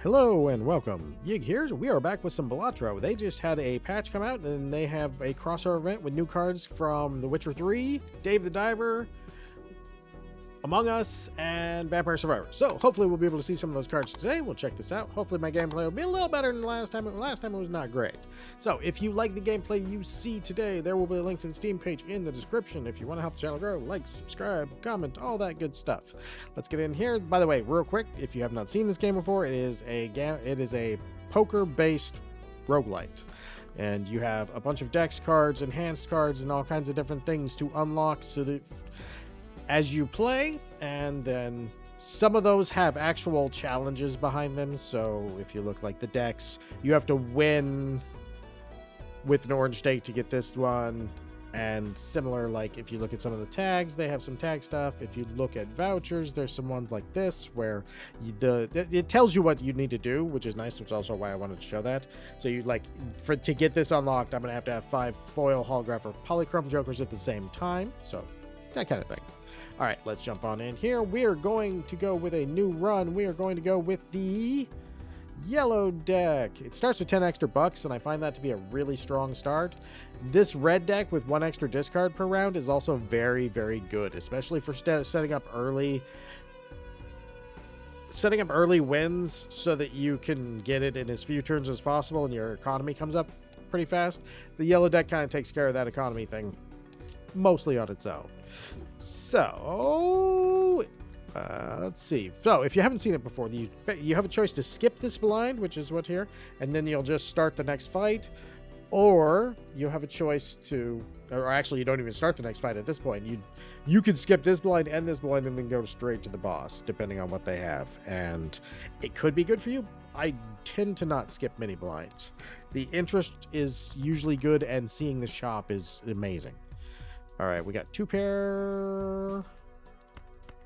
Hello and welcome. Yig here. We are back with some Balatro. They just had a patch come out and they have a crossover event with new cards from The Witcher 3, Dave the Diver, Among Us, and Vampire Survivor. So hopefully we'll be able to see some of those cards today. We'll check this out. Hopefully my gameplay will be a little better than last time. Last time it was not great. So if you like the gameplay you see today, there will be a link to the Steam page in the description. If you want to help the channel grow, like, subscribe, comment, all that good stuff. Let's get in here. By the way, real quick, if you have not seen this game before, it is a poker-based roguelike. And you have a bunch of dex cards, enhanced cards, and all kinds of different things to unlock so that as you play, and then some of those have actual challenges behind them. So if you look like the decks, you have to win with an orange stake to get this one. And similar, like if you look at some of the tags, they have some tag stuff. If you look at vouchers, there's some ones like this where it tells you what you need to do, which is nice, which is also why I wanted to show that. So you to get this unlocked, I'm gonna have to have 5 foil holograph or polychrome jokers at the same time. So that kind of thing. All right, let's jump on in here. We are going to go with a new run. We are going to go with the yellow deck. It starts with 10 extra bucks, and I find that to be a really strong start. This red deck with 1 extra discard per round is also very, very good, especially for setting up early wins so that you can get it in as few turns as possible and your economy comes up pretty fast. The yellow deck kind of takes care of that economy thing mostly on its own. So let's see. So if you haven't seen it before, you have a choice to skip this blind, which is what here, and then you'll just start the next fight, or you have a choice to, or actually you don't even start the next fight at this point. You could skip this blind and this blind and then go straight to the boss, depending on what they have, and it could be good for you. I tend to not skip many blinds. The interest is usually good, and seeing the shop is amazing. All right, we got 2 pair,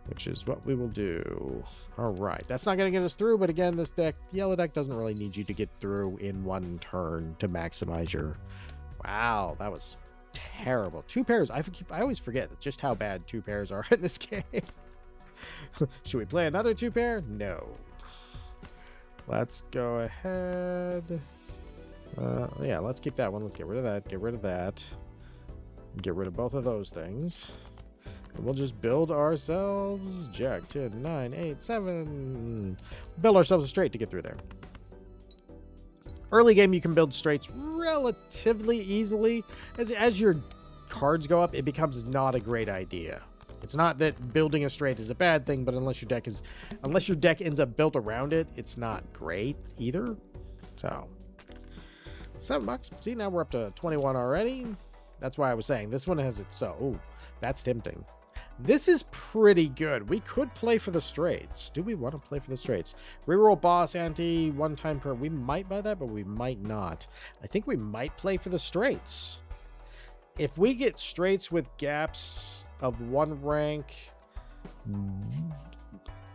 which is what we will do. All right, that's not going to get us through, but again, this deck, yellow deck, doesn't really need you to get through in 1 turn to maximize your... Wow, that was terrible. 2 pairs. I always forget just how bad 2 pairs are in this game. Should we play another 2 pair? No. Let's go ahead. Yeah, let's keep that one. Let's get rid of that. Get rid of that. Get rid of both of those things. And we'll just build ourselves Jack 10, 9, 8, 7. Build ourselves a straight to get through there. Early game, you can build straights relatively easily. As your cards go up, it becomes not a great idea. It's not that building a straight is a bad thing, but unless your deck ends up built around it, it's not great either. So $7. See, now we're up to 21 already. That's why I was saying this one has it. So, ooh, that's tempting. This is pretty good. We could play for the straights. Do we want to play for the straights? Reroll boss ante 1 time per. We might buy that, but we might not. I think we might play for the straights. If we get straights with gaps of 1 rank,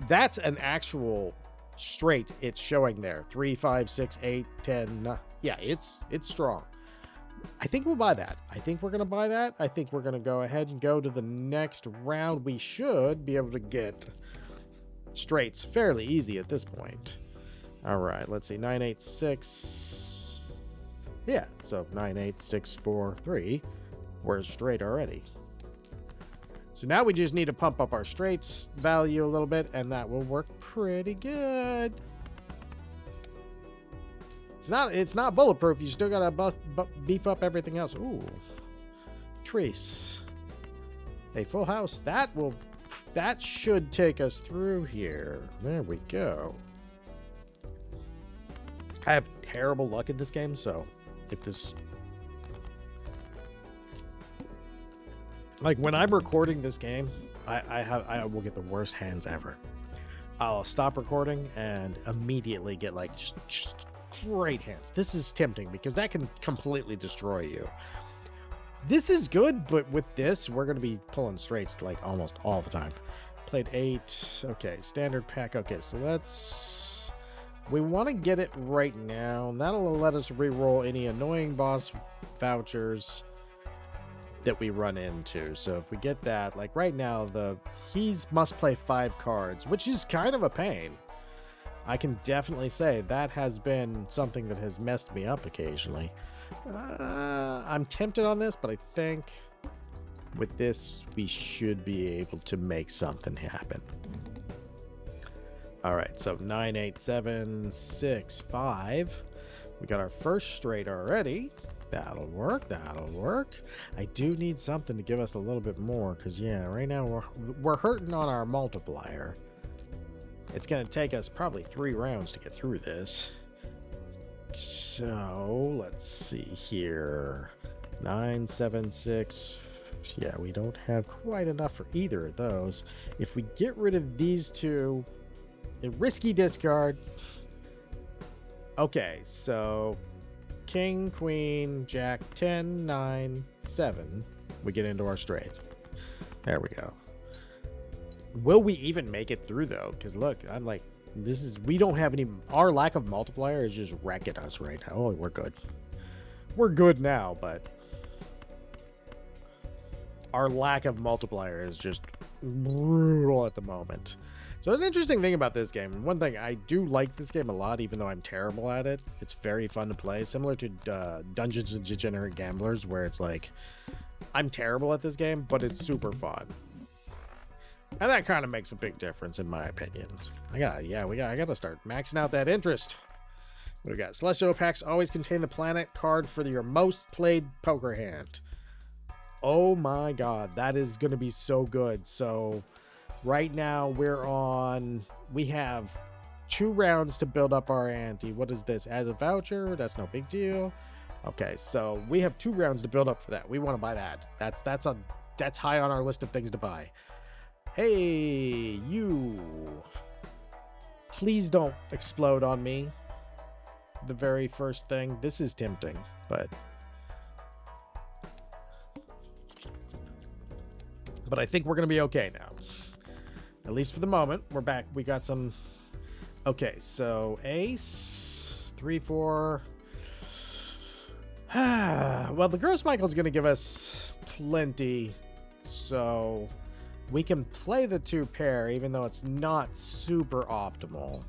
that's an actual straight. It's showing there 3, 5, 6, 8, 10. 9. Yeah, it's strong. I think we'll buy that. I think we're going to buy that. I think we're going to go ahead and go to the next round. We should be able to get straights fairly easy at this point. All right, let's see. 9, 8, 6. Yeah, so 9, 8, 6, 4, 3. We're straight already. So now we just need to pump up our straights value a little bit, and that will work pretty good. It's not bulletproof. You still gotta beef up everything else. Ooh, Trace, a full house. That should take us through here. There we go. I have terrible luck in this game, so if this, like when I'm recording this game, I will get the worst hands ever. I'll stop recording and immediately get like just great hands. This is tempting because that can completely destroy you. This is good, but with this, we're going to be pulling straights like almost all the time. Played 8. Okay, standard pack. Okay, so we want to get it right now. That'll let us re-roll any annoying boss vouchers that we run into. So if we get that, like right now, he's must play 5 cards, which is kind of a pain. I can definitely say that has been something that has messed me up occasionally. I'm tempted on this, but I think with this, we should be able to make something happen. All right, so 9, 8, 7, 6, 5. We got our first straight already. That'll work. That'll work. I do need something to give us a little bit more because, yeah, right now we're hurting on our multiplier. It's going to take us probably 3 rounds to get through this. So let's see here. 9, 7, 6. Yeah, we don't have quite enough for either of those. If we get rid of these two, a risky discard. Okay, so king, queen, jack, 10, 9, 7. We get into our straight. There we go. Will we even make it through though? Because look, I'm like, we don't have any, our lack of multiplier is just wrecking us right now. Oh, we're good. We're good now, but our lack of multiplier is just brutal at the moment. So an interesting thing about this game, and one thing I do like this game a lot, even though I'm terrible at it, it's very fun to play, similar to Dungeons and Degenerate Gamblers, where it's like, I'm terrible at this game, but it's super fun. And that kind of makes a big difference in my opinion. I gotta start maxing out that interest. What do we got? Celestial packs always contain the planet card for your most played poker hand. Oh my god, that is gonna be so good. So right now we have 2 rounds to build up our ante. What is this? As a voucher? That's no big deal. Okay, so we have 2 rounds to build up for that. We want to buy that. That's high on our list of things to buy. Hey, you. Please don't explode on me. The very first thing. This is tempting, but I think we're going to be okay now. At least for the moment. We're back. We got some. Okay, so ace, 3, 4. Well, the Gross Michael's going to give us plenty, so we can play the 2 pair, even though it's not super optimal.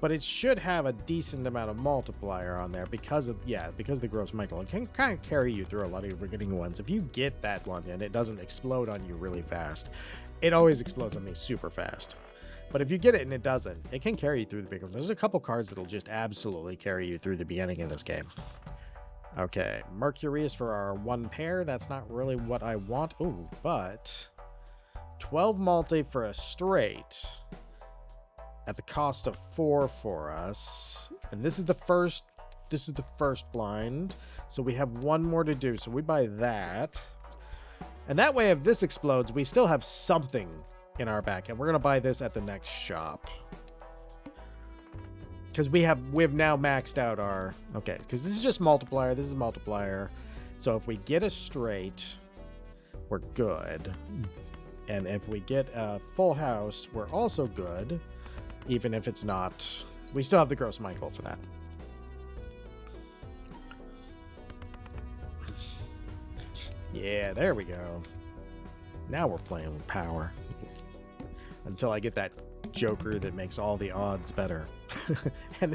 But it should have a decent amount of multiplier on there because of the Gross Michael. It can kind of carry you through a lot of your beginning ones. If you get that one and it doesn't explode on you really fast, it always explodes on me super fast. But if you get it and it doesn't, it can carry you through the big one. There's a couple cards that'll just absolutely carry you through the beginning of this game. Okay, Mercury is for our 1 pair. That's not really what I want. Ooh, but 12 multi for a straight at the cost of 4 for us. And this is the first blind. So we have 1 more to do. So we buy that. And that way, if this explodes, we still have something in our back. And we're going to buy this at the next shop. Because we've now maxed out our... Okay, because this is just multiplier. This is multiplier. So if we get a straight, we're good. And if we get a full house, we're also good. Even if it's not... We still have the Gross Michael for that. Yeah, there we go. Now we're playing with power. Until I get that joker that makes all the odds better. and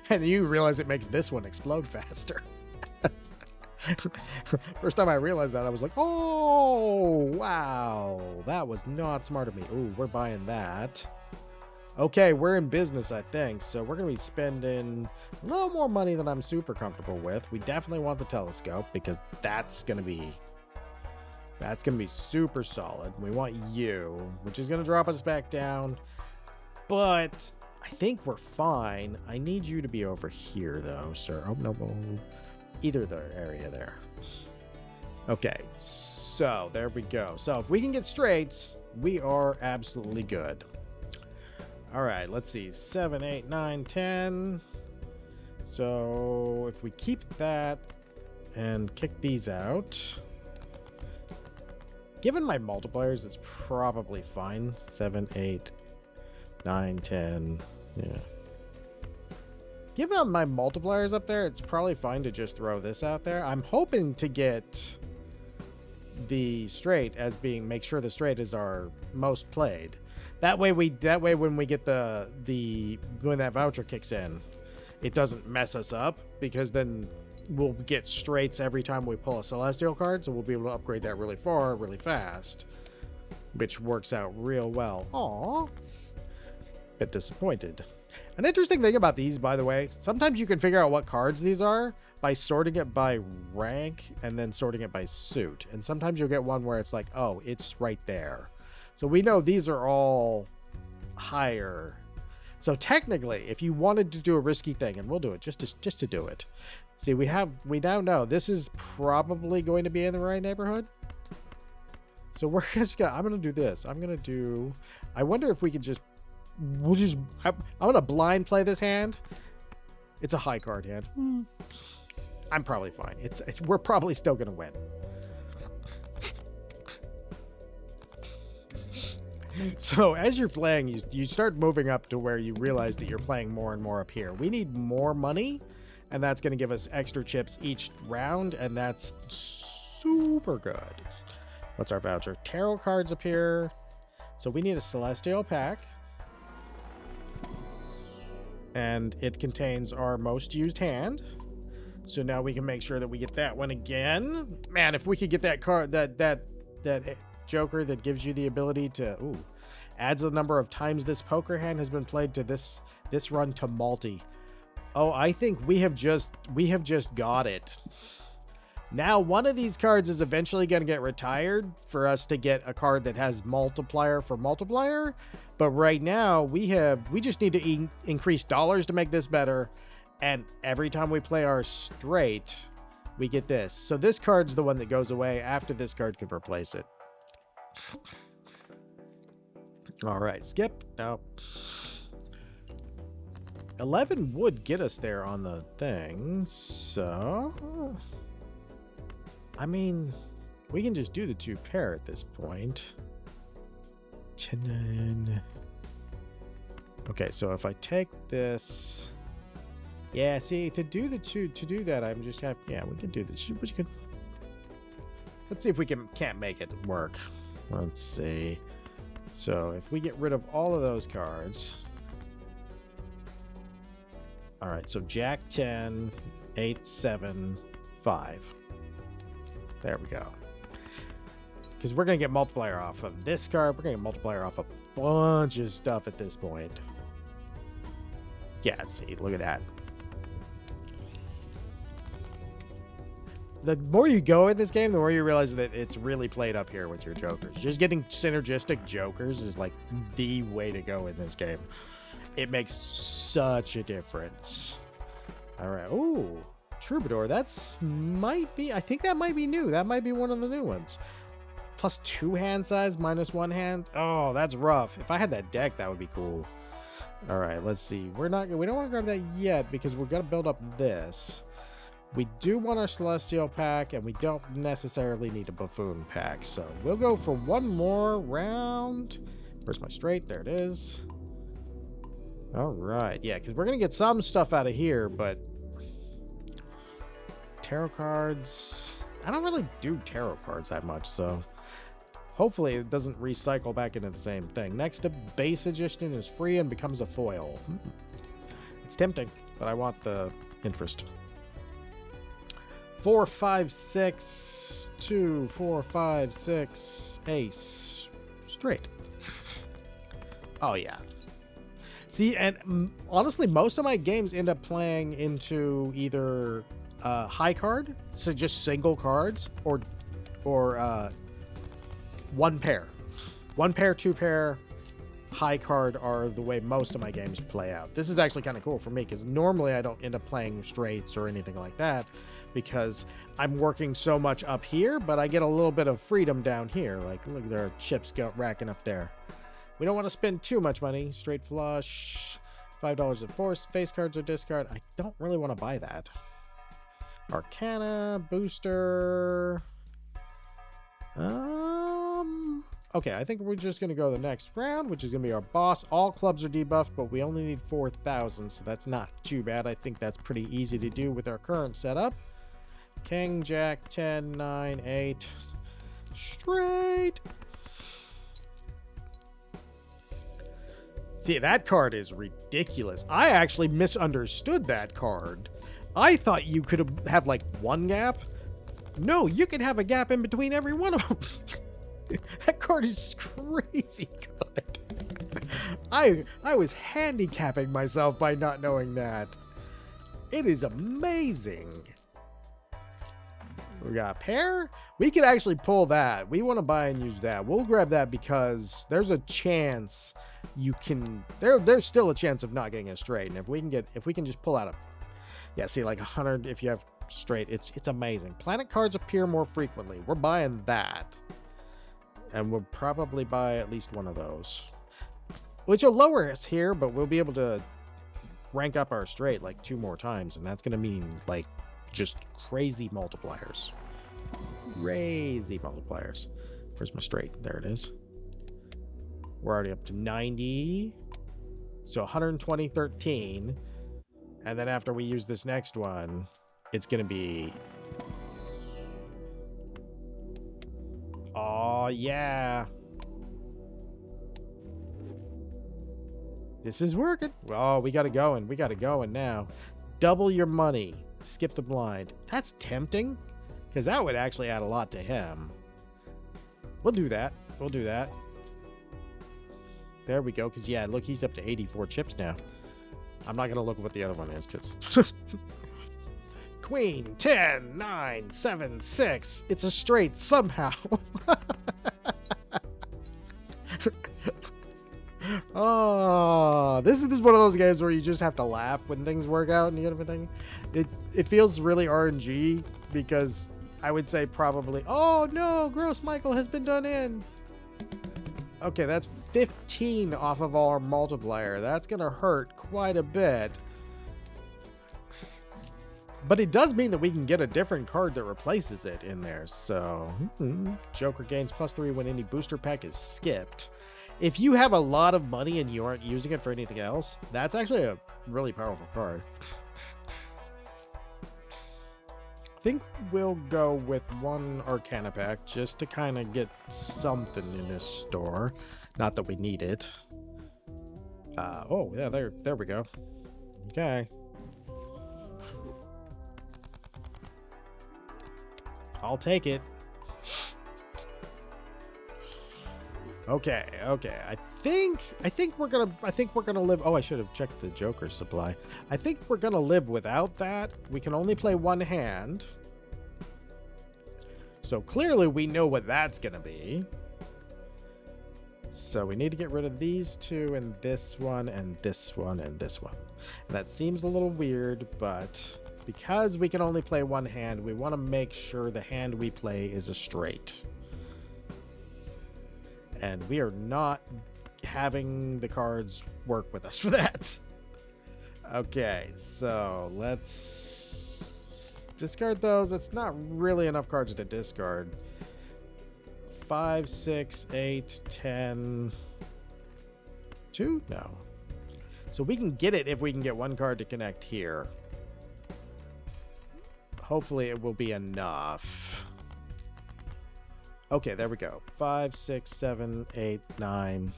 then you realize it makes this one explode faster. First time I realized that, I was like, oh, wow. That was not smart of me. Ooh, we're buying that. Okay, we're in business, I think. So we're going to be spending a little more money than I'm super comfortable with. We definitely want the telescope because that's going to be super solid. We want you, which is going to drop us back down. But I think we're fine. I need you to be over here, though, sir. Oh, no. Either the area there. Okay, so there we go. So if we can get straights, we are absolutely good. All right, let's see. 7, 8, 9, 10. So if we keep that and kick these out, given my multipliers, it's probably fine. 7, 8, 9, 10. Yeah. Given my multipliers up there, it's probably fine to just throw this out there. I'm hoping to get the straight as being, make sure the straight is our most played. That way when we get when that voucher kicks in, it doesn't mess us up, because then we'll get straights every time we pull a celestial card, so we'll be able to upgrade that really far, really fast, which works out real well. Aww. Bit disappointed. An interesting thing about these, by the way, sometimes you can figure out what cards these are by sorting it by rank and then sorting it by suit. And sometimes you'll get one where it's like, oh, it's right there. So we know these are all higher. So technically, if you wanted to do a risky thing, and we'll do it just to do it. See, we now know this is probably going to be in the right neighborhood. So we're just gonna, I'm gonna do this. I wonder if we could just, I'm gonna blind play this hand. It's a high card hand. I'm probably fine. We're probably still gonna win. So as you're playing, you start moving up to where you realize that you're playing more and more up here. We need more money, and that's going to give us extra chips each round, and that's super good. What's our voucher? Tarot cards up here. So we need a celestial pack, and it contains our most used hand. So now we can make sure that we get that one again. Man, if we could get that card, that Joker that gives you the ability to adds the number of times this poker hand has been played to this run to multi. Oh, I think we have just got it. Now one of these cards is eventually going to get retired for us to get a card that has multiplier for multiplier, but right now we just need to increase dollars to make this better, and every time we play our straight we get this. So this card's the one that goes away after this card can replace it. All right, skip. No. 11 would get us there on the thing, so I mean, we can just do the 2 pair at this point. 10. Okay, so if I take this, yeah, see, to do that, I'm just have, yeah, we can do this. Let's see if we can't make it work. Let's see. So if we get rid of all of those cards. All right, so Jack 10, 8, 7, 5. There we go. Because we're going to get multiplier off of this card. We're going to get multiplier off a bunch of stuff at this point. Yeah, see, look at that. The more you go in this game, the more you realize that it's really played up here with your jokers. Just getting synergistic jokers is like the way to go in this game. It makes such a difference. All right. Ooh, Troubadour. I think that might be new. That might be one of the new ones. Plus 2 hand size, minus 1 hand. Oh, that's rough. If I had that deck, that would be cool. All right, let's see. We don't want to grab that yet because we're going to build up this. We do want our Celestial pack, and we don't necessarily need a Buffoon pack. So we'll go for one more round. Where's my straight? There it is. All right. Yeah, because we're going to get some stuff out of here, but tarot cards, I don't really do tarot cards that much, so hopefully it doesn't recycle back into the same thing. Next up, base edition is free and becomes a foil. It's tempting, but I want the interest. 4, 5, 6, 2, 4, 5, 6, ace, straight. Oh yeah. See, and honestly, most of my games end up playing into either high card, so just single cards, or one pair. 1 pair, 2 pair, high card are the way most of my games play out. This is actually kind of cool for me because normally I don't end up playing straights or anything like that because I'm working so much up here, but I get a little bit of freedom down here. Like, look, there are chips racking up there. We don't want to spend too much money. Straight flush, $5 of force, face cards or discard. I don't really want to buy that. Arcana, booster. Okay, I think we're just going to go the next round, which is going to be our boss. All clubs are debuffed, but we only need 4,000, so that's not too bad. I think that's pretty easy to do with our current setup. King, Jack, 10, 9, 8. Straight. See, that card is ridiculous. I actually misunderstood that card. I thought you could have like one gap. No, you can have a gap in between every one of them. That card is crazy good. I was handicapping myself by not knowing that. It is amazing. We got a pair. We could actually pull that. We want to buy and use that. We'll grab that because there's a chance you can. There's still a chance of not getting a straight. And if we can just pull out a, yeah, see, like 100. If you have straight, it's amazing. Planet cards appear more frequently. We're buying that, and we'll probably buy at least one of those, which will lower us here, but we'll be able to rank up our straight like 2 more times, and that's gonna mean like just crazy multipliers. Crazy multipliers. Where's my straight? There it is. We're already up to 90. So 120, 13. And then after we use this next one, it's going to be... Oh, yeah. This is working. Oh, we got it going. We got it going now. Double your money. Skip the blind. That's tempting, because that would actually add a lot to him. We'll do that. We'll do that. There we go, because, yeah, look, he's up to 84 chips now. I'm not going to look at what the other one is, because... Queen, 10, 9, 7, 6. It's a straight somehow. Oh, this is one of those games where you just have to laugh when things work out and you get everything. It feels really RNG, because I would say probably... Oh, no, Gross Michael has been done in. Okay, that's 15 off of our multiplier. That's going to hurt quite a bit. But it does mean that we can get a different card that replaces it in there. So, Joker gains +3 when any booster pack is skipped. If you have a lot of money and you aren't using it for anything else, that's actually a really powerful card. I think we'll go with 1 Arcana pack just to kind of get something in this store. Not that we need it. Oh, yeah, there we go. Okay. I'll take it. Okay. I think we're gonna live. Oh, I should have checked the Joker supply. I think we're gonna live without that. We can only play 1 hand. So clearly we know what that's gonna be. So we need to get rid of these 2 and this one and this one and this one. And that seems a little weird, but because we can only play 1 hand, we want to make sure the hand we play is a straight. And we are not having the cards work with us for that. Okay, so let's discard those. That's not really enough cards to discard. 5, 6, 8, 10. 2? No. So we can get it if we can get 1 card to connect here. Hopefully it will be enough. Okay, there we go. 5, 6, 7, 8, 9.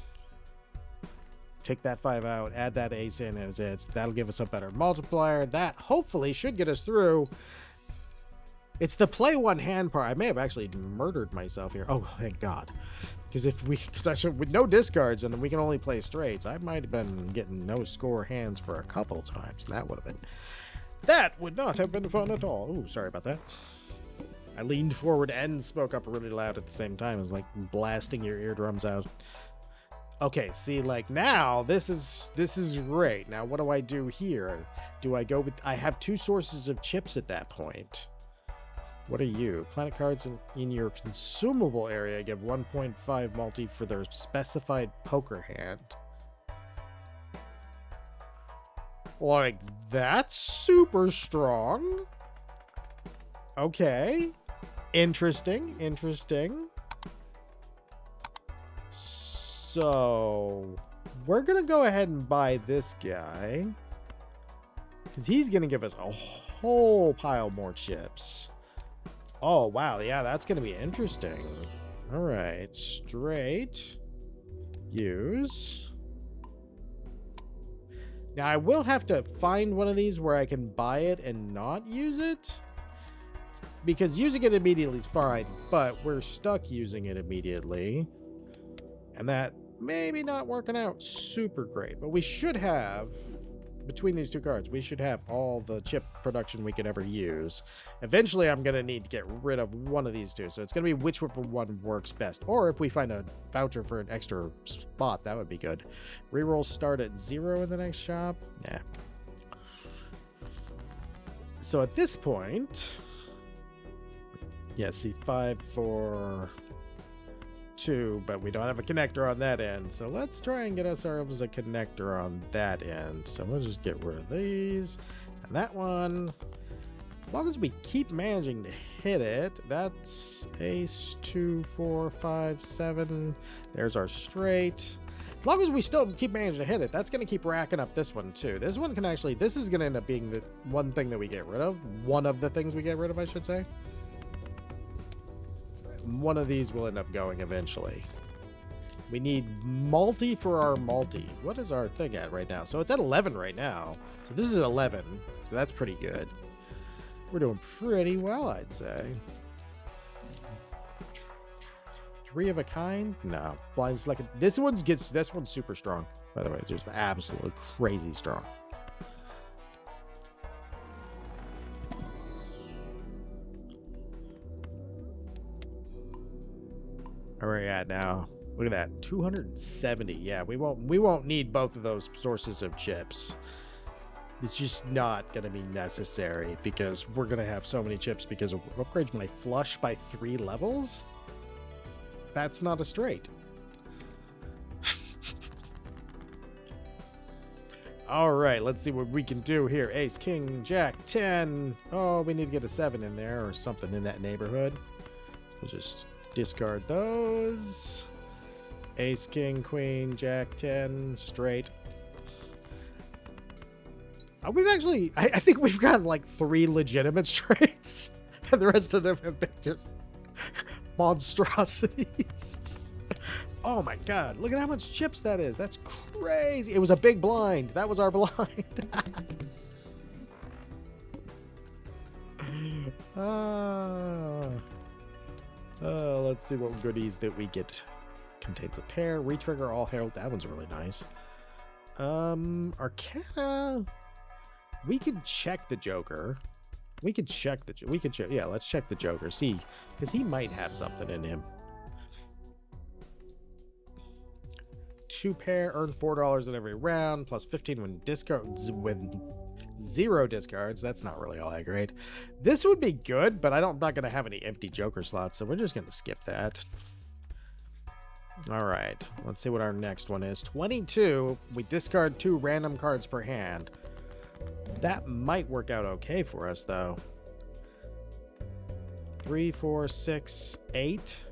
Take that 5 out, add that ace in as it's. That'll give us a better multiplier. That hopefully should get us through. It's the play 1 hand part. I may have actually murdered myself here. Oh, thank God. Because I should, with no discards and we can only play straights, I might have been getting no score hands for a couple times. That would have been... That would not have been fun at all. Ooh, sorry about that. I leaned forward and spoke up really loud at the same time. It was like blasting your eardrums out. Okay, see, like now, this is great. Now, what do I do here? Do I go with... I have 2 sources of chips at that point. What are you? Planet cards in your consumable area give 1.5 multi for their specified poker hand. Like, that's super strong. Okay. Interesting. So, we're going to go ahead and buy this guy, because he's going to give us a whole pile more chips. Oh, wow. Yeah, that's going to be interesting. All right. Straight. Use. Now, I will have to find one of these where I can buy it and not use it. Because using it immediately is fine, but we're stuck using it immediately. And that maybe not working out super great. But we should have, between these two cards, we should have all the chip production we could ever use. Eventually, I'm going to need to get rid of one of these two. So it's going to be whichever one works best. Or if we find a voucher for an extra spot, that would be good. Rerolls start at 0 in the next shop. Yeah. So at this point... Yeah, see, 5, 4, 2, but we don't have a connector on that end. So let's try and get ourselves a connector on that end. So we'll just get rid of these. And that one, as long as we keep managing to hit it, that's ace, 2, 4, 5, 7. There's our straight. As long as we still keep managing to hit it, that's going to keep racking up this one too. This one can actually, this is going to end up being the one thing that we get rid of. One of the things we get rid of, I should say. One of these will end up going eventually. We need multi for our multi. What is our thing at right now? So it's at 11 right now. So this is 11. So that's pretty good. We're doing pretty well, I'd say. 3 of a kind? No. Blind select. This one's super strong, by the way. It's just absolutely crazy strong. Where are we at now? Look at that, 270. Yeah, we won't need both of those sources of chips. It's just not going to be necessary because we're going to have so many chips because it upgrades my flush by 3 levels. That's not a straight. All right, let's see what we can do here. Ace, king, jack, 10. Oh, we need to get a 7 in there or something in that neighborhood. We'll just discard those. Ace, king, queen, jack, 10, straight. We've actually, I think we've got like 3 legitimate straights, and the rest of them have been just monstrosities. Oh my god, look at how much chips that is. That's crazy. It was a big blind. That was our blind. Let's see what goodies that we get. Contains a pair. Retrigger all herald. That one's really nice. Arcana. We could check the Joker. Yeah, let's check the Joker. See, because he might have something in him. 2 pair. Earn $4 in every round. Plus 15 when discards with 0 discards. That's not really all that great. This would be good, but I'm not going to have any empty Joker slots, so we're just going to skip that. All right, let's see what our next one is. 22. We discard 2 random cards per hand. That might work out okay for us, though. 3, 4, 6, 8,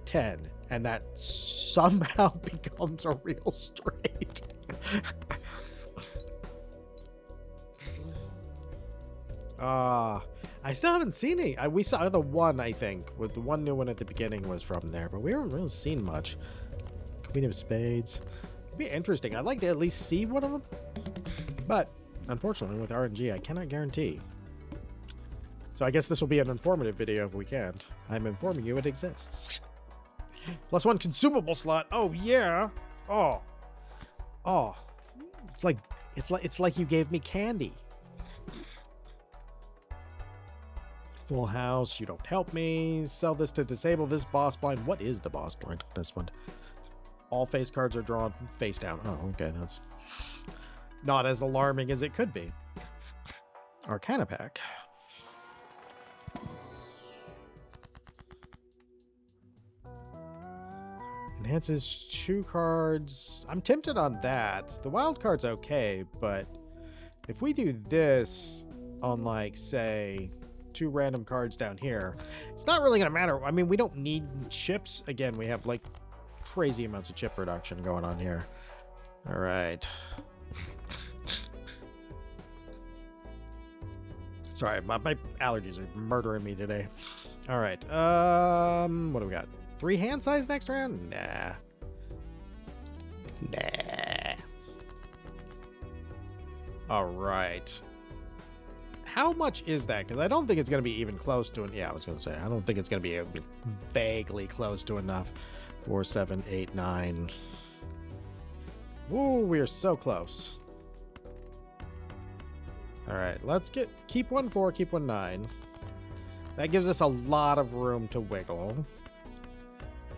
10. And that somehow becomes a real straight. I still haven't seen any. We saw the one, I think, with the one new one at the beginning was from there, but we haven't really seen much. Queen of Spades. It'd be interesting. I'd like to at least see one of them, but unfortunately with RNG, I cannot guarantee. So I guess this will be an informative video if we can't. I'm informing you it exists. +1 consumable slot. Oh yeah. Oh. It's like you gave me candy. Full house, you don't help me. Sell this to disable this boss blind. What is the boss blind? This one. All face cards are drawn face down. Oh, okay. That's not as alarming as it could be. Arcana pack. Enhances 2 cards. I'm tempted on that. The wild card's okay, but if we do this on, like, say, 2 random cards down here, it's not really gonna matter. I mean, we don't need chips. Again, we have like crazy amounts of chip production going on here. All right. Sorry, my allergies are murdering me today. All right. What do we got? 3 hand size next round? Nah. All right. How much is that? Because I don't think it's going to be even close to it. Yeah, I was going to say, I don't think it's going to be vaguely close to enough. 4, 7, 8, 9. Ooh, we are so close. All right, let's keep 1 4, keep 1 9. That gives us a lot of room to wiggle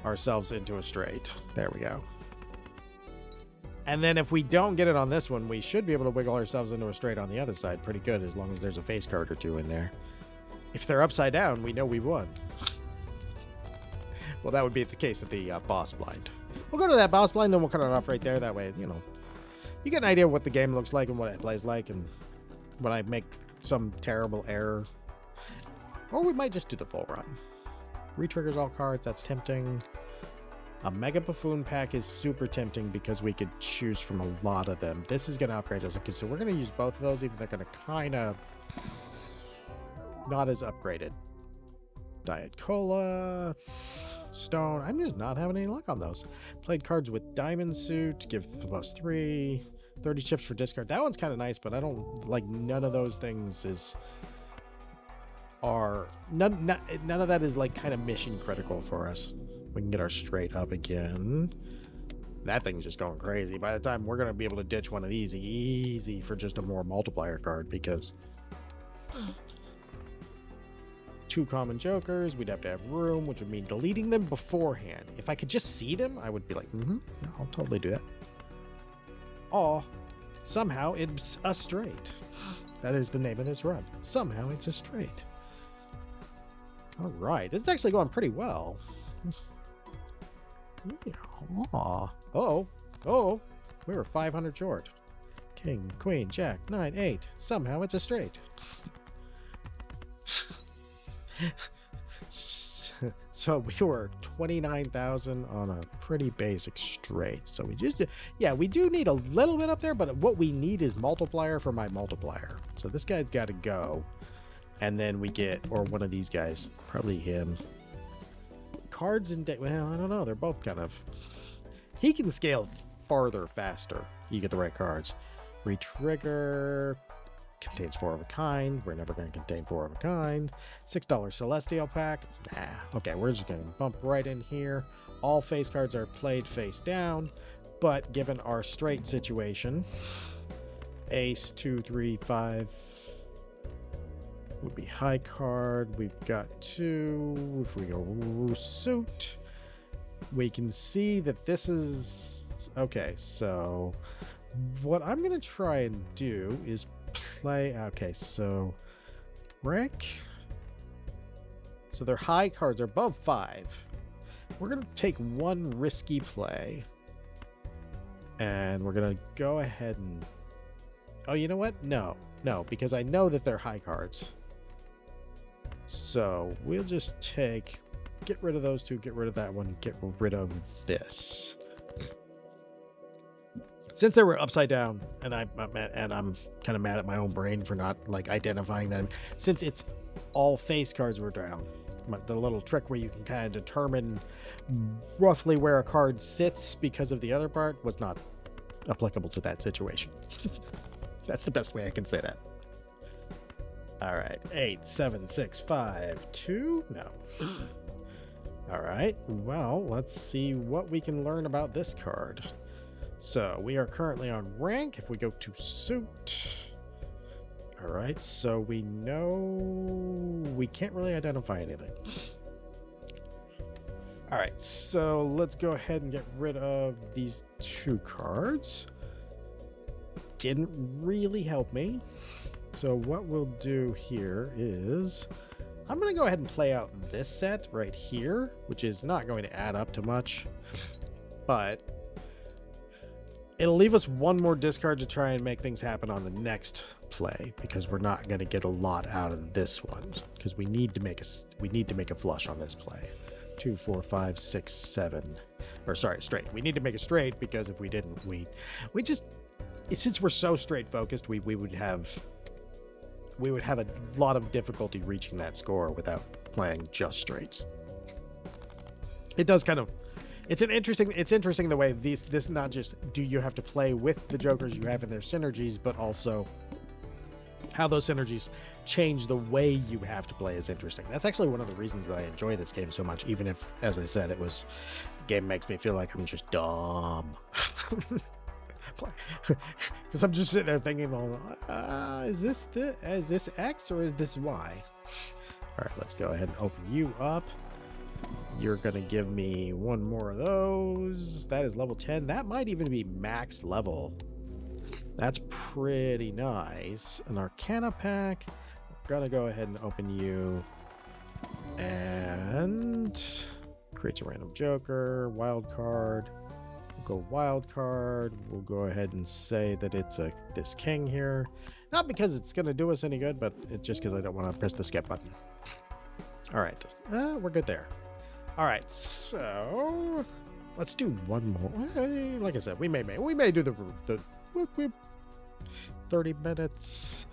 ourselves into a straight. There we go. And then if we don't get it on this one, we should be able to wiggle ourselves into a straight on the other side pretty good, as long as there's a face card or two in there. If they're upside down, we know we've won. Well, that would be the case at the boss blind. We'll go to that boss blind, then we'll cut it off right there. That way, you know, you get an idea of what the game looks like and what it plays like, and when I make some terrible error. Or we might just do the full run. Retriggers all cards, that's tempting. A Mega Buffoon pack is super tempting because we could choose from a lot of them. This is going to upgrade us. Okay, so we're going to use both of those, even though they're going to kind of not as upgraded. Diet Cola, Stone. I'm just not having any luck on those. Played cards with Diamond Suit, give +3. 30 chips for discard. That one's kind of nice, but I don't like none of those things none of that is like kind of mission critical for us. We can get our straight up again. That thing's just going crazy. By the time we're going to be able to ditch one of these easy for just a more multiplier card, because 2 common jokers, we'd have to have room, which would mean deleting them beforehand. If I could just see them, I would be like, I'll totally do that. Oh, somehow it's a straight. That is the name of this run. Somehow it's a straight. All right, this is actually going pretty well. Yeah. Oh, we were 500 short. King, Queen, Jack, 9, 8. Somehow it's a straight. So we were 29,000 on a pretty basic straight. So we just, yeah, we do need a little bit up there, but what we need is multiplier for my multiplier. So this guy's got to go. And then we get, or one of these guys, probably him. Cards and well, I don't know. They're both kind of, he can scale farther faster. You get the right cards. Retrigger. Contains 4 of a kind. We're never going to contain 4 of a kind. $6 Celestial pack. Okay, we're just going to bump right in here. All face cards are played face down, but given our straight situation, ace, 2, 3, 5 would be high card. We've got 2. If we go suit, we can see that this is okay. So what I'm going to try and do is play. Okay, so rank. So their high cards are above 5. We're going to take one risky play. And we're going to go ahead and... Oh, you know what? No, because I know that they're high cards. So we'll just get rid of those 2, get rid of that one, get rid of this. Since they were upside down, and I'm kind of mad at my own brain for not like identifying them. Since it's all face cards were down, the little trick where you can kind of determine roughly where a card sits because of the other part was not applicable to that situation. That's the best way I can say that. All right, 8, 7, 6, 5, 2. No. All right. Well, let's see what we can learn about this card. So we are currently on rank. If we go to suit, all right, so we know we can't really identify anything. All right, so let's go ahead and get rid of these 2 cards. Didn't really help me. So what we'll do here is I'm going to go ahead and play out this set right here, which is not going to add up to much, but it'll leave us one more discard to try and make things happen on the next play, because we're not going to get a lot out of this one, because we need to make a flush on this play. 2, 4, 5, 6, 7, or sorry, straight. We need to make a straight, because if we didn't, we just, since we're so straight focused, we would have a lot of difficulty reaching that score without playing just straights. It does kind of, It's interesting the way this not just do you have to play with the jokers you have in their synergies, but also how those synergies change the way you have to play is interesting. That's actually one of the reasons that I enjoy this game so much, even if, as I said, the game makes me feel like I'm just dumb. Because I'm just sitting there thinking, is this X or is this Y? All right, let's go ahead and open you up. You're gonna give me one more of those. That is level 10. That might even be max level. That's pretty nice. An Arcana pack. We're gonna go ahead and open you. And creates a random joker. Wild card. We'll go wild card. We'll go ahead and say that it's this king here. Not because it's gonna do us any good, but it's just because I don't want to press the skip button. All right, we're good there. All right, so let's do one more. Like I said, we may do the 30 minutes.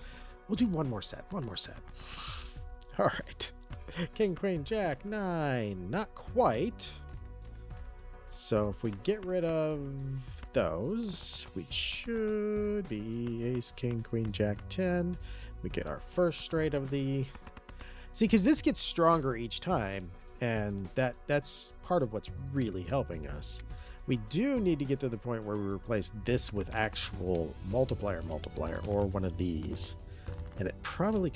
We'll do one more set. All right, King, Queen, Jack, 9. Not quite. So if we get rid of those, we should be Ace, King, Queen, Jack, 10. We get our first straight of the... See, because this gets stronger each time. And that's part of what's really helping us. We do need to get to the point where we replace this with actual multiplier or one of these. And it's probably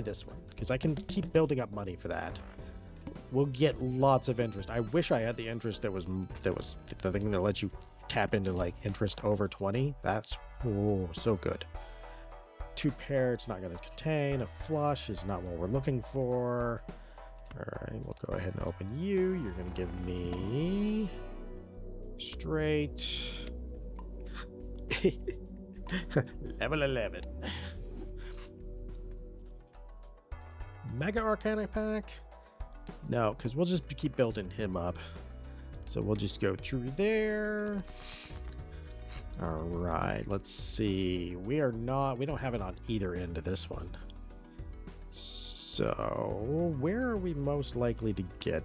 this one, because I can keep building up money for that. We'll get lots of interest. I wish I had the interest that was the thing that lets you tap into like interest over 20. That's so good. 2 pair, it's not going to contain. A flush is not what we're looking for. All right, we'll go ahead and open you. You're going to give me straight level 11. Mega Arcana pack? No, because we'll just keep building him up. So we'll just go through there. All right, let's see. We don't have it on either end of this one. So, where are we most likely to get?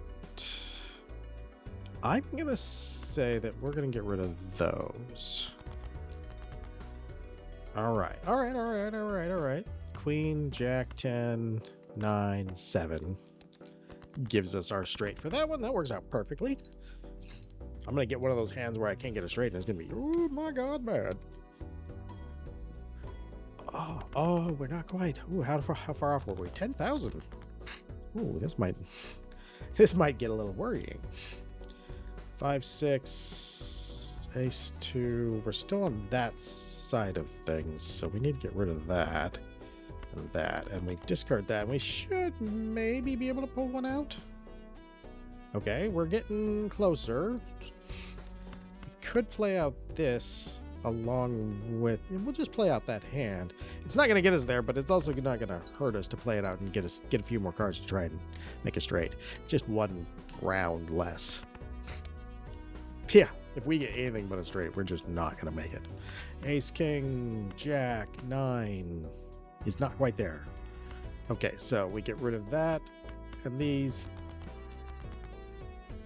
I'm going to say that we're going to get rid of those. All right. Queen, Jack, 10, 9, 7. Gives us our straight for that one. That works out perfectly. I'm going to get one of those hands where I can't get a straight, and it's going to be, oh my God, bad. Oh, we're not quite. Ooh, how far off were we? 10,000. Ooh, this might get a little worrying. 5, 6, Ace 2. We're still on that side of things, so we need to get rid of that and that, and we discard that. And we should maybe be able to pull one out. Okay, we're getting closer. We could play out this along with, and we'll just play out that hand. It's not going to get us there, but it's also not going to hurt us to play it out and get a few more cards to try and make a straight. Just one round less. Yeah, if we get anything but a straight, we're just not going to make it. Ace, King, Jack, 9 is not quite there. Okay, so we get rid of that and these,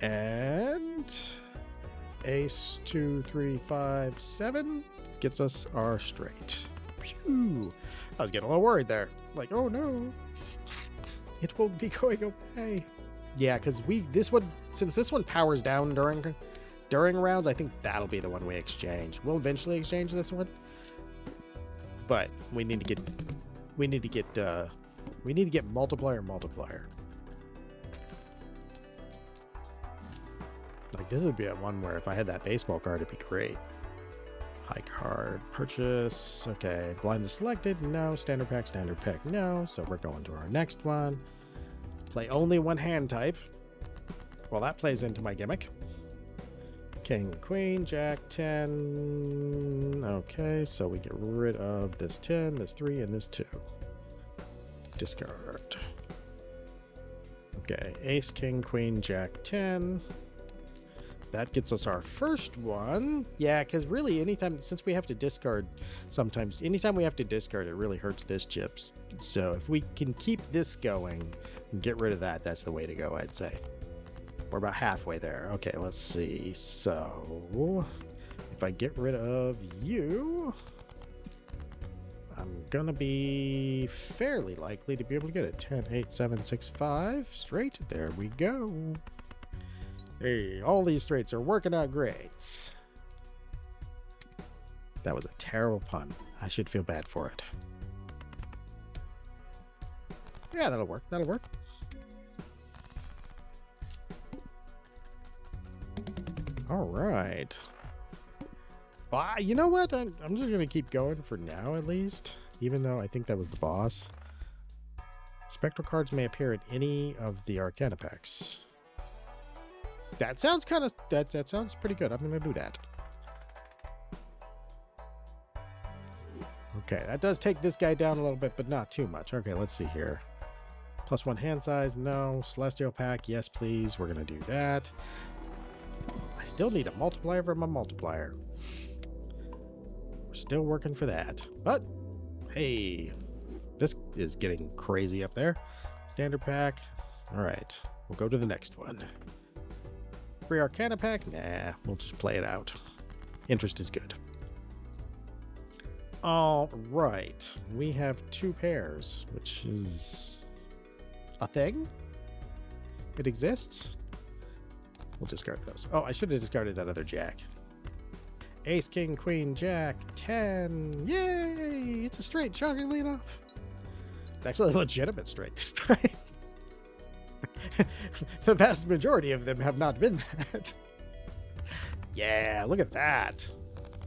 and Ace, 2, 3, 5, 7 gets us our straight. Phew. I was getting a little worried there. Like, oh no, it will be going away. Yeah, because since this one powers down during rounds, I think that'll be the one we exchange. We'll eventually exchange this one, but we need to get multiplier. Like, this would be a one where if I had that baseball card, it'd be great. High card purchase. Okay, blind is selected. No. Standard pack. No. So we're going to our next one. Play only one hand type. Well, that plays into my gimmick. King, Queen, Jack, 10. Okay, so we get rid of this 10, this 3, and this 2. Discard. Okay, Ace, King, Queen, Jack, 10. That gets us our first one. Yeah, because really, since we have to discard, anytime we have to discard, it really hurts this chips. So if we can keep this going and get rid of that, that's the way to go, I'd say. We're about halfway there. Okay, let's see. So, if I get rid of you, I'm gonna be fairly likely to be able to get it. 10, 8, 7, 6, 5. Straight. There we go. Hey, all these straights are working out great. That was a terrible pun. I should feel bad for it. Yeah, that'll work. That'll work. All right. Well, you know what? I'm just going to keep going for now, at least. Even though I think that was the boss. Spectral cards may appear in any of the Arcana packs. That sounds kind of... That sounds pretty good. I'm going to do that. Okay, that does take this guy down a little bit, but not too much. Okay, let's see here. +1 hand size, no. Celestial pack, yes please. We're going to do that. I still need a multiplier for my multiplier. We're still working for that. But, hey, this is getting crazy up there. Standard pack. All right, we'll go to the next one. Free Arcana pack? Nah, we'll just play it out. Interest is good. All right, we have 2 pairs, which is a thing. It exists. We'll discard those. Oh, I should have discarded that other jack. Ace, king, queen, jack, 10. Yay! It's a straight, shockingly enough. It's actually a legitimate straight this time. The vast majority of them have not been that. Yeah, look at that.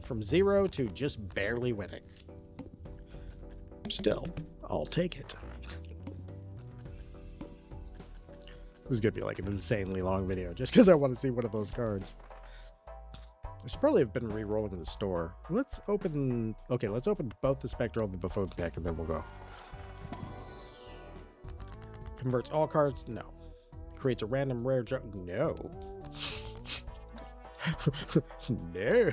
From 0 to just barely winning. Still, I'll take it. This is going to be like an insanely long video just because I want to see one of those cards. I should probably have been re-rolling in the store. Let's open... Okay, let's open both the Spectral and the Buffoon pack and then we'll go. Converts all cards? No. Creates a random rare junk? No. No.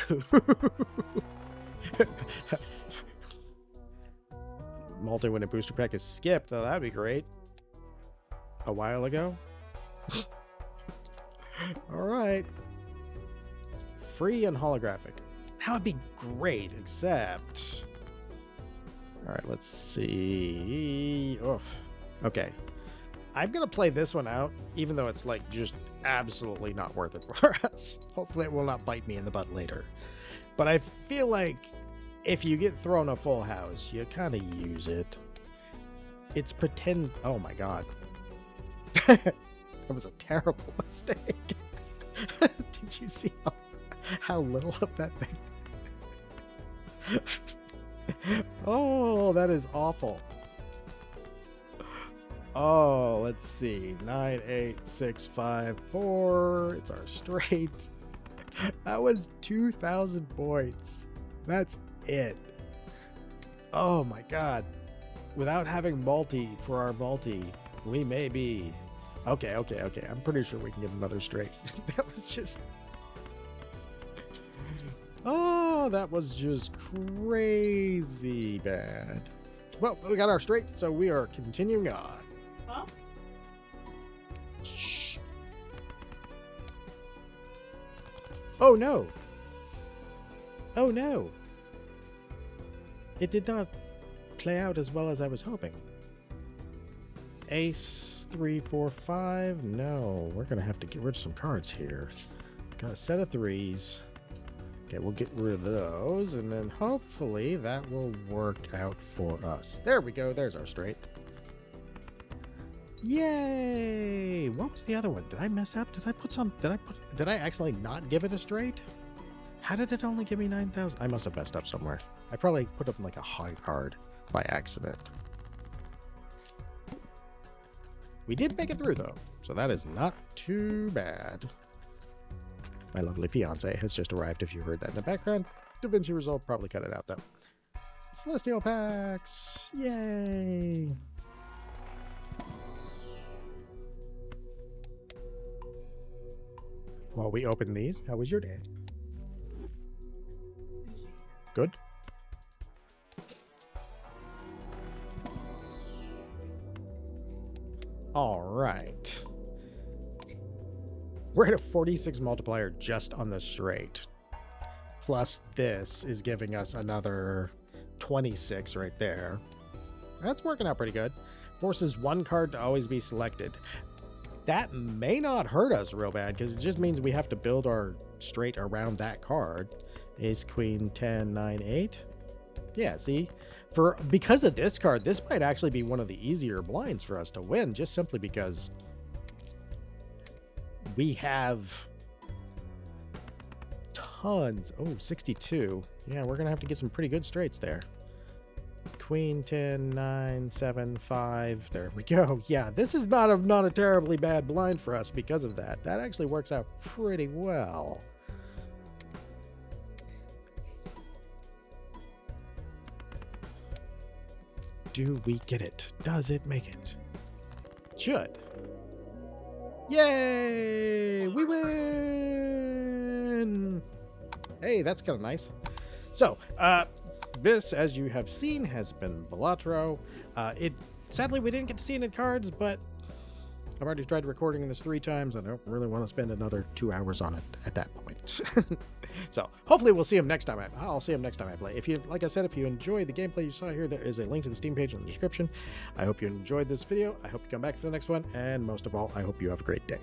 Multi-winning booster pack is skipped. Oh, that'd be great. A while ago. All right. Free and holographic. That would be great, except... All right, let's see. Oh, okay. I'm going to play this one out, even though it's like just absolutely not worth it for us. Hopefully it will not bite me in the butt later. But I feel like if you get thrown a full house, you kind of use it. It's pretend... Oh my god. That was a terrible mistake. Did you see how little of that thing? Oh, that is awful. Oh, let's see. 9, 8, 6, 5, 4. It's our straight. That was 2,000 points. That's it. Oh my god. Without having multi for our multi, we may be... Okay. I'm pretty sure we can get another straight. That was just... Oh, that was just crazy bad. Well, we got our straight, so we are continuing on. Huh? Shh. Oh no. Oh no. It did not play out as well as I was hoping. Ace, 3, 4, 5. No, we're going to have to get rid of some cards here. Got a set of 3s. Okay, we'll get rid of those, and then hopefully that will work out for us. There we go. There's our straight. Yay! What was the other one? Did I mess up? Did I accidentally not give it a straight? How did it only give me 9,000? I must have messed up somewhere. I probably put up like a high card by accident. We did make it through though, so that is not too bad. My lovely fiance has just arrived, if you heard that in the background. DaVinci Resolve probably cut it out though. Celestial packs! Yay! While we open these, how was your day? Good? All right. We're at a 46 multiplier just on the straight. Plus this is giving us another 26 right there. That's working out pretty good. Forces one card to always be selected. That may not hurt us real bad because it just means we have to build our straight around that card. Ace, queen, 10, 9, 8. Yeah, see? Because of this card, this might actually be one of the easier blinds for us to win, just simply because we have tons. Oh, 62. Yeah, we're going to have to get some pretty good straights there. Queen, 10, 9, 7, 5. There we go. Yeah, this is not a terribly bad blind for us because of that. That actually works out pretty well. Do we get it? Does it make it? It should. Yay! We win! Hey, that's kind of nice. So, this, as you have seen, has been Balatro. Sadly, we didn't get to see any cards, but I've already tried recording this 3 times. I don't really want to spend another 2 hours on it at that point. So hopefully we'll see him next time. I'll see him next time I play. If you, like I said, if you enjoyed the gameplay you saw here, there is a link to the Steam page in the description. I hope you enjoyed this video. I hope you come back for the next one. And most of all, I hope you have a great day.